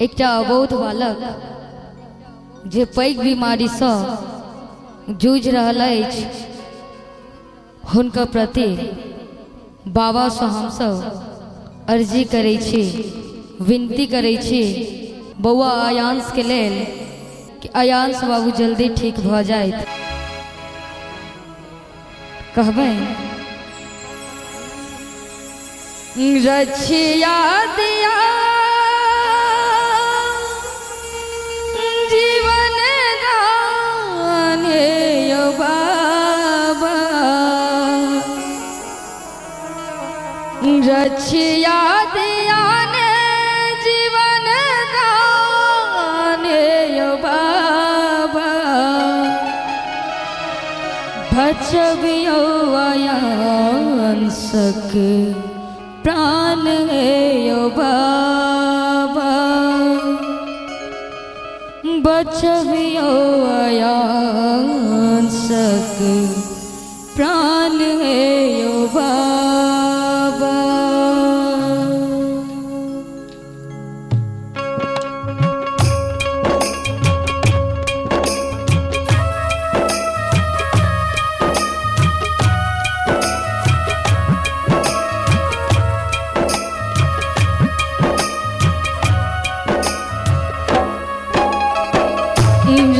एकटा अबोध बालक जे पैघ बीमारी से जूझ रहल अछि, हुनका प्रति बाबा से हमसब अर्जी करै छी, विनती करै छी बौआ आयांश के लेल कि आयांश बाबू जल्दी ठीक भ जाए। कहबै रछिया दिया जीवन दान हे बाबा, रछिया दिया ने जीवन दान हे बाबा, बचबियो आयांसक प्राण हे बाबा, बचबियो आयांसक प्राण हे बाबा।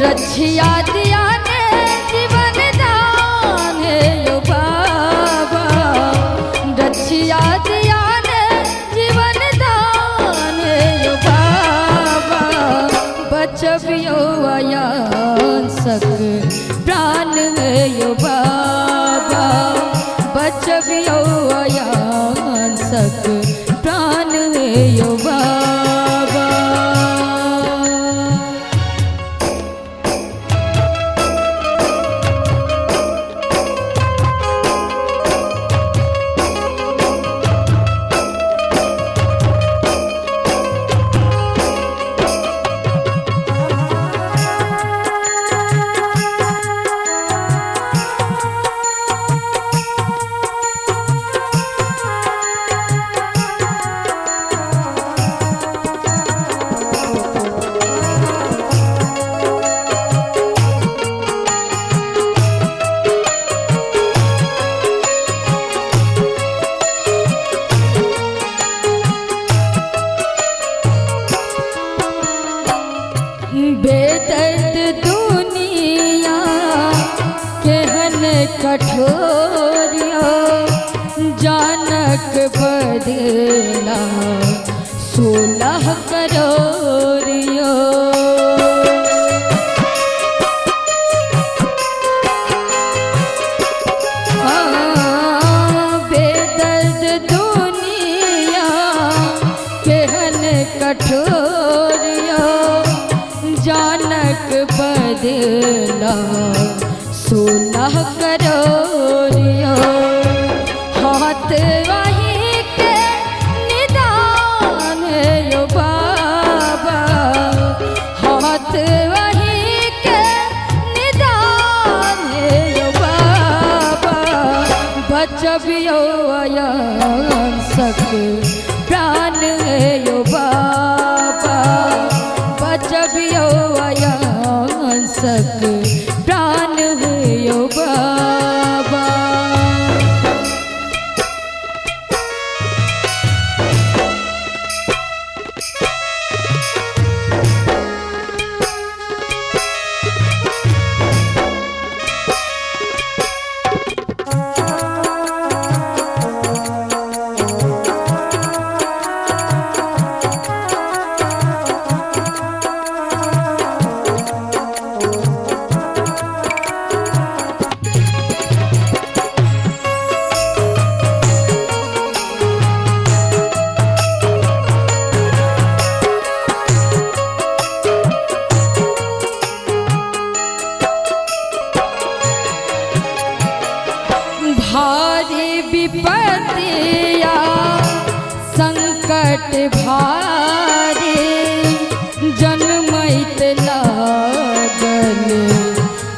रछिया दिया ने जीवन दान हे बाबा, रछिया दिया ने जीवन दान हे बाबा, बचबियो आयांसक प्राण हे बाबा, बचबियो आयांसक प्राण हे बाबा। बेदर्द दुनिया केहन कठोरियो, जानक बदला 16 करोड़ियो। बेदर्द दुनिया केहन कठोरियो, जानक बदला 16 करोड़ियो। हाथ वही के निदान हे बाबा, हाथ वही के निदान हे बाबा, बचबियो आयांसक प्राण हे बाबा, बचबियो आयांसक प्राण हे बाबा। भारी विपत्तिया संकट भारी, जन्मैत लागल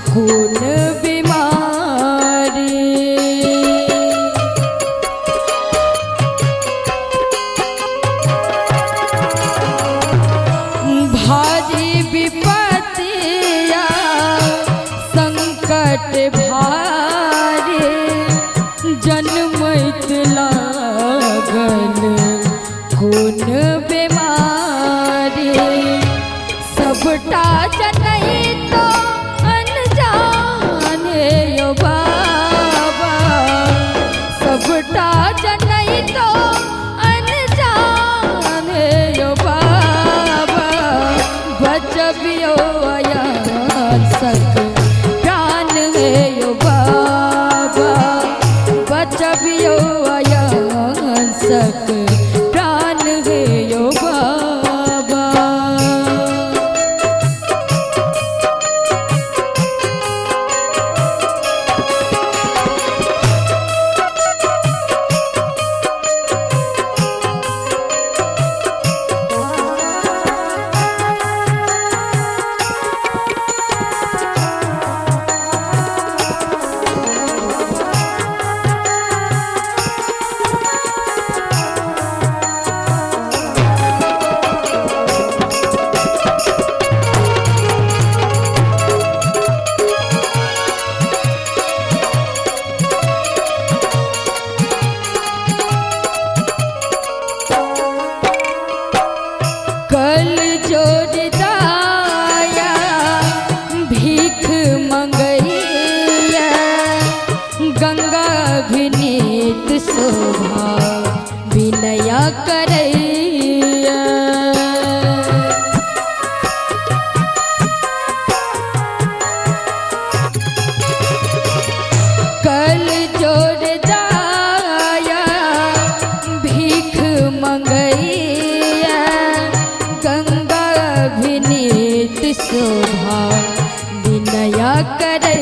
खून बीमारी। लागल खून बीमारी सबटा जनई तो अनजाने यो बाबा सबटा जनई तो अनजाने यो बाबा बचबियो अयान सक प्राण है यो बाबा बचबियो अयान सक प्राण है यो बाबा। कल जोड़दाया भीख मंगैया गंगा विनीत शोभा विनया करैया कल जोड़दाया भीख मंगैया गंगा विनीत शोभा विनया करे